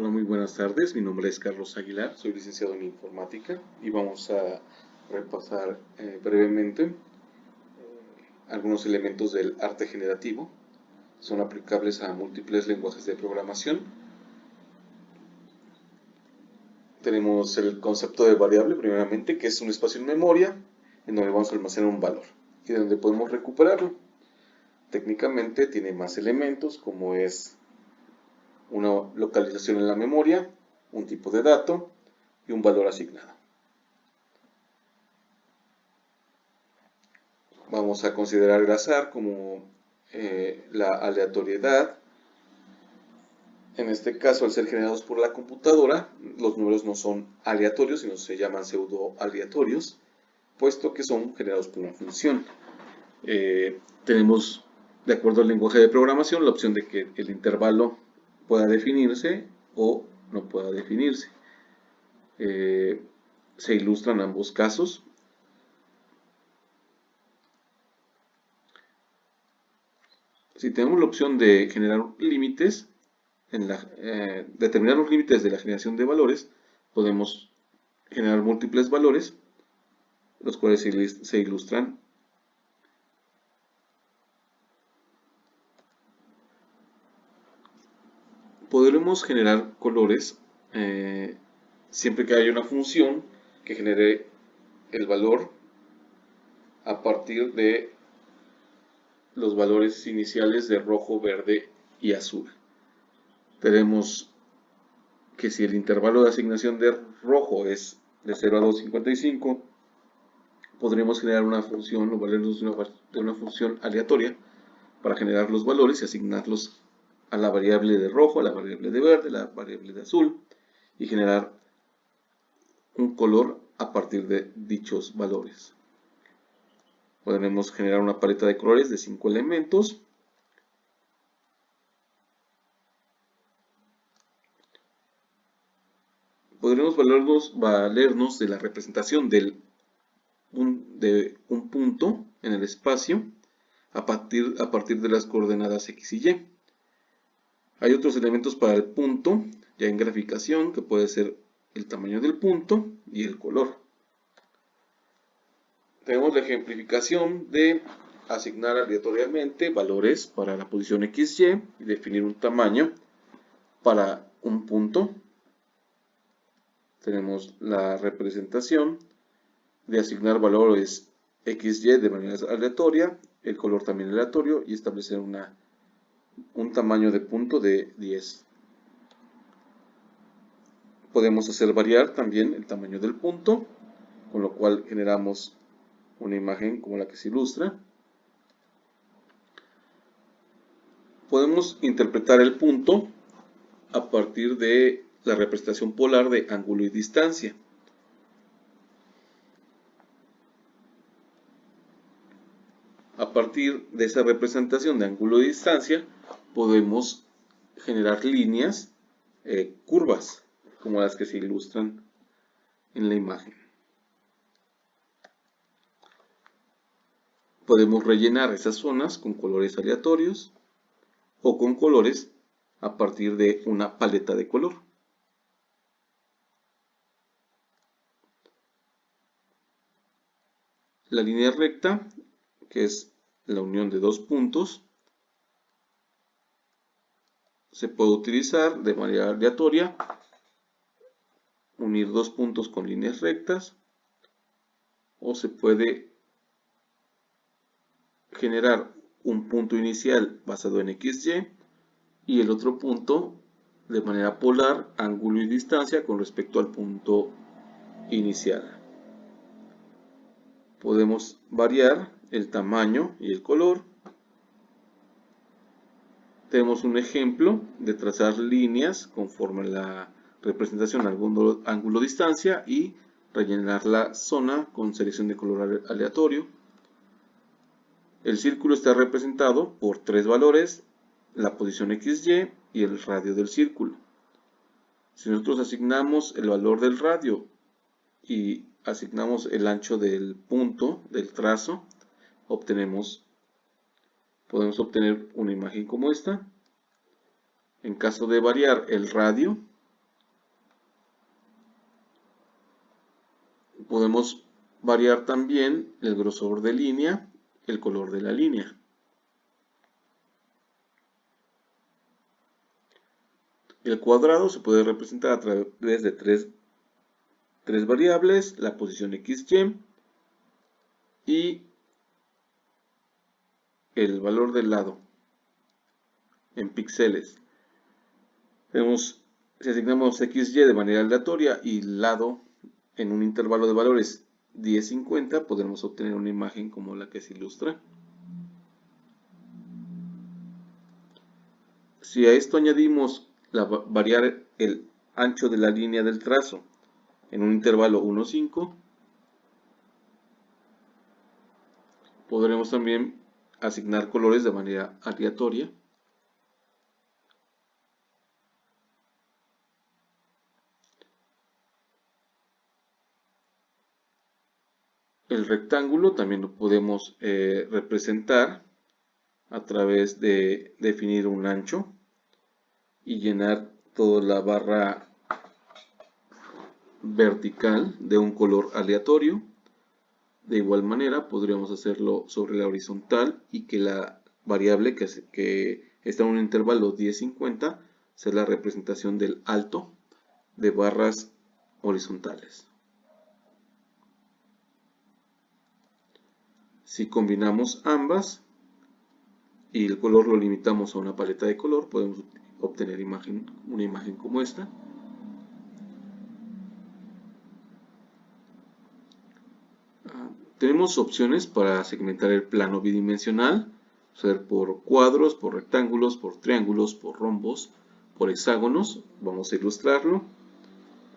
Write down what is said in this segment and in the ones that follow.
Hola, muy buenas tardes. Mi nombre es Carlos Aguilar, soy licenciado en informática y vamos a repasar brevemente algunos elementos del arte generativo. Son aplicables a múltiples lenguajes de programación. Tenemos el concepto de variable, primeramente, que es un espacio en memoria en donde vamos a almacenar un valor y donde podemos recuperarlo. Técnicamente tiene más elementos, como es una localización en la memoria, un tipo de dato y un valor asignado. Vamos a considerar el azar como la aleatoriedad. En este caso, al ser generados por la computadora, los números no son aleatorios, sino se llaman pseudo aleatorios, puesto que son generados por una función. Tenemos, de acuerdo al lenguaje de programación, la opción de que el intervalo pueda definirse o no pueda definirse. Se ilustran ambos casos. Si tenemos la opción de generar límites, determinar los límites de la generación de valores, podemos generar múltiples valores, los cuales se ilustran. Podremos generar colores siempre que haya una función que genere el valor a partir de los valores iniciales de rojo, verde y azul. Tenemos que si el intervalo de asignación de rojo es de 0 a 255, podremos generar una función o valernos de una función aleatoria para generar los valores y asignarlos a la variable de rojo, a la variable de verde, a la variable de azul y generar un color a partir de dichos valores. Podremos generar una paleta de colores de 5 elementos. Podremos valernos de la representación de un punto en el espacio a partir de las coordenadas X y Y. Hay otros elementos para el punto, ya en graficación, que puede ser el tamaño del punto y el color. Tenemos la ejemplificación de asignar aleatoriamente valores para la posición XY y definir un tamaño para un punto. Tenemos la representación de asignar valores XY de manera aleatoria, el color también aleatorio y establecer un tamaño de punto de 10. Podemos hacer variar también el tamaño del punto, con lo cual generamos una imagen como la que se ilustra. Podemos interpretar el punto a partir de la representación polar de ángulo y distancia. A partir de esa representación de ángulo y distancia, podemos generar líneas curvas, como las que se ilustran en la imagen. Podemos rellenar esas zonas con colores aleatorios o con colores a partir de una paleta de color. La línea recta, que es la unión de dos puntos, se puede utilizar de manera aleatoria, unir dos puntos con líneas rectas, o se puede generar un punto inicial basado en XY y el otro punto de manera polar, ángulo y distancia con respecto al punto inicial. Podemos variar el tamaño y el color. Tenemos un ejemplo de trazar líneas conforme a la representación ángulo distancia y rellenar la zona con selección de color aleatorio. El círculo está representado por tres valores, la posición XY y el radio del círculo. Si nosotros asignamos el valor del radio y asignamos el ancho del punto, del trazo, podemos obtener una imagen como esta. En caso de variar el radio, Podemos variar también el grosor de línea, el color de la línea. El cuadrado se puede representar a través de tres variables, la posición XY y el valor del lado en píxeles. Si asignamos XY de manera aleatoria y lado en un intervalo de valores 10-50, podremos obtener una imagen como la que se ilustra. Si a esto añadimos variar el ancho de la línea del trazo en un intervalo 1-5, podremos también asignar colores de manera aleatoria. El rectángulo también lo podemos representar a través de definir un ancho y llenar toda la barra vertical de un color aleatorio. De igual manera podríamos hacerlo sobre la horizontal y que la variable que está en un intervalo 10-50 sea la representación del alto de barras horizontales. Si combinamos ambas y el color lo limitamos a una paleta de color, podemos obtener una imagen como esta. Tenemos opciones para segmentar el plano bidimensional, ser por cuadros, por rectángulos, por triángulos, por rombos, por hexágonos. Vamos a ilustrarlo.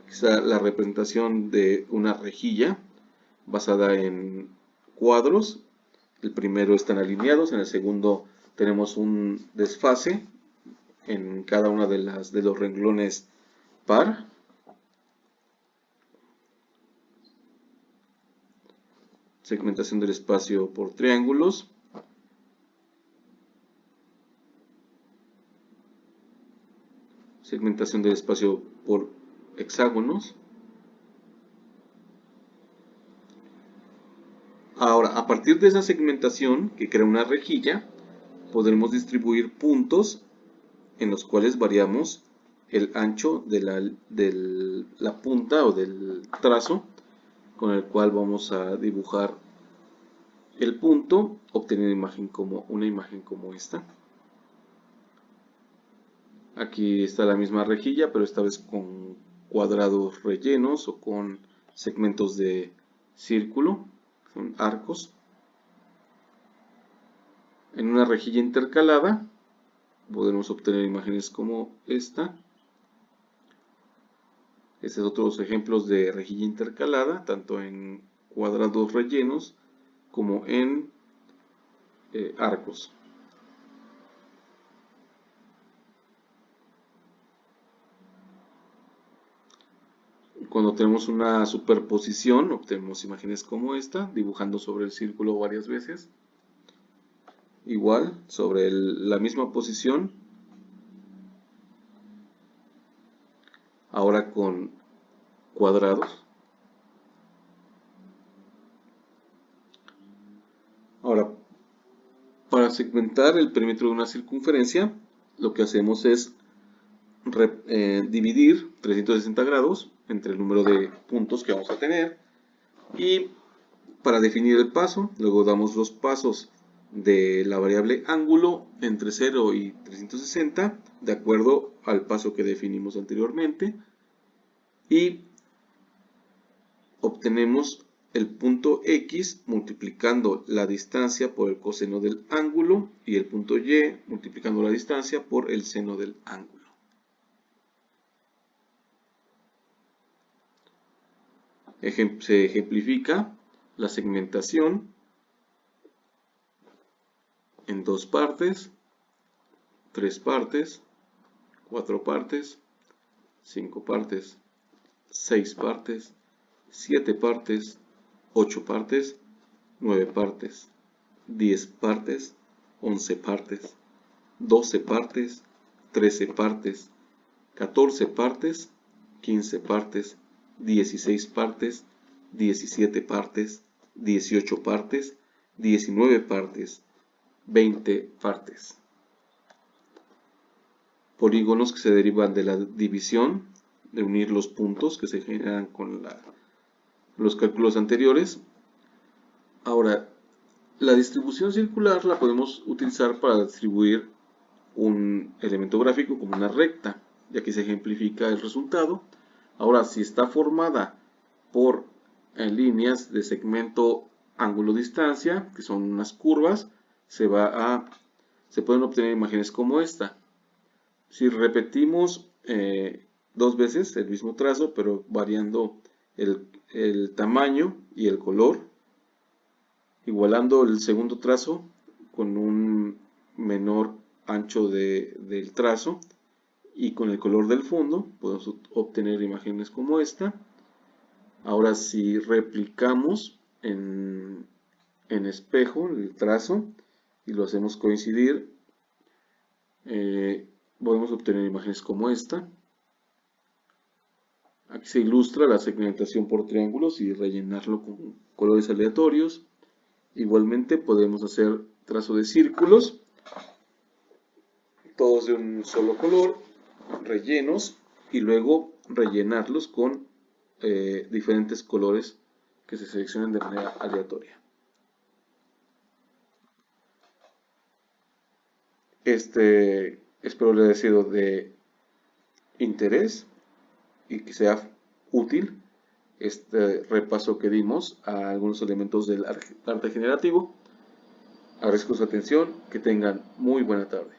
Quizá la representación de una rejilla basada en cuadros. El primero están alineados, en el segundo tenemos un desfase en cada una de los renglones par. Segmentación del espacio por triángulos. Segmentación del espacio por hexágonos. Ahora, a partir de esa segmentación que crea una rejilla, podremos distribuir puntos en los cuales variamos el ancho de la punta o del trazo con el cual vamos a dibujar el punto, obteniendo una imagen como esta. Aquí está la misma rejilla, pero esta vez con cuadrados rellenos o con segmentos de círculo, son arcos. En una rejilla intercalada podemos obtener imágenes como esta. Estos son otros ejemplos de rejilla intercalada, tanto en cuadrados rellenos como en arcos. Cuando tenemos una superposición, obtenemos imágenes como esta, dibujando sobre el círculo varias veces. Igual, sobre la misma posición, ahora con cuadrados. Ahora, para segmentar el perímetro de una circunferencia, lo que hacemos es dividir 360 grados entre el número de puntos que vamos a tener, y para definir el paso, luego damos los pasos de la variable ángulo entre 0 y 360 de acuerdo al paso que definimos anteriormente, y obtenemos el punto X multiplicando la distancia por el coseno del ángulo y el punto Y multiplicando la distancia por el seno del ángulo. Se ejemplifica la segmentación en 2 partes, 3 partes, 4 partes, 5 partes, 6 partes, 7 partes, 8 partes, 9 partes, 10 partes, 11 partes, 12 partes, 13 partes, 14 partes, 15 partes, 16 partes, 17 partes, 18 partes, 19 partes, 20 partes. Polígonos que se derivan de la división, de unir los puntos que se generan con los cálculos anteriores. Ahora, la distribución circular la podemos utilizar para distribuir un elemento gráfico como una recta, y aquí se ejemplifica el resultado. Ahora, si está formada por líneas de segmento ángulo-distancia, que son unas curvas, se pueden obtener imágenes como esta. Si repetimos dos veces el mismo trazo, pero variando el tamaño y el color, igualando el segundo trazo con un menor ancho del trazo y con el color del fondo, podemos obtener imágenes como esta. Ahora, si replicamos en espejo el trazo y lo hacemos coincidir, podemos obtener imágenes como esta. Aquí se ilustra la segmentación por triángulos y rellenarlo con colores aleatorios. Igualmente podemos hacer trazo de círculos, todos de un solo color, rellenos, y luego rellenarlos con diferentes colores que se seleccionen de manera aleatoria. Espero les haya sido de interés y que sea útil este repaso que dimos a algunos elementos del arte generativo. Agradezco su atención, que tengan muy buena tarde.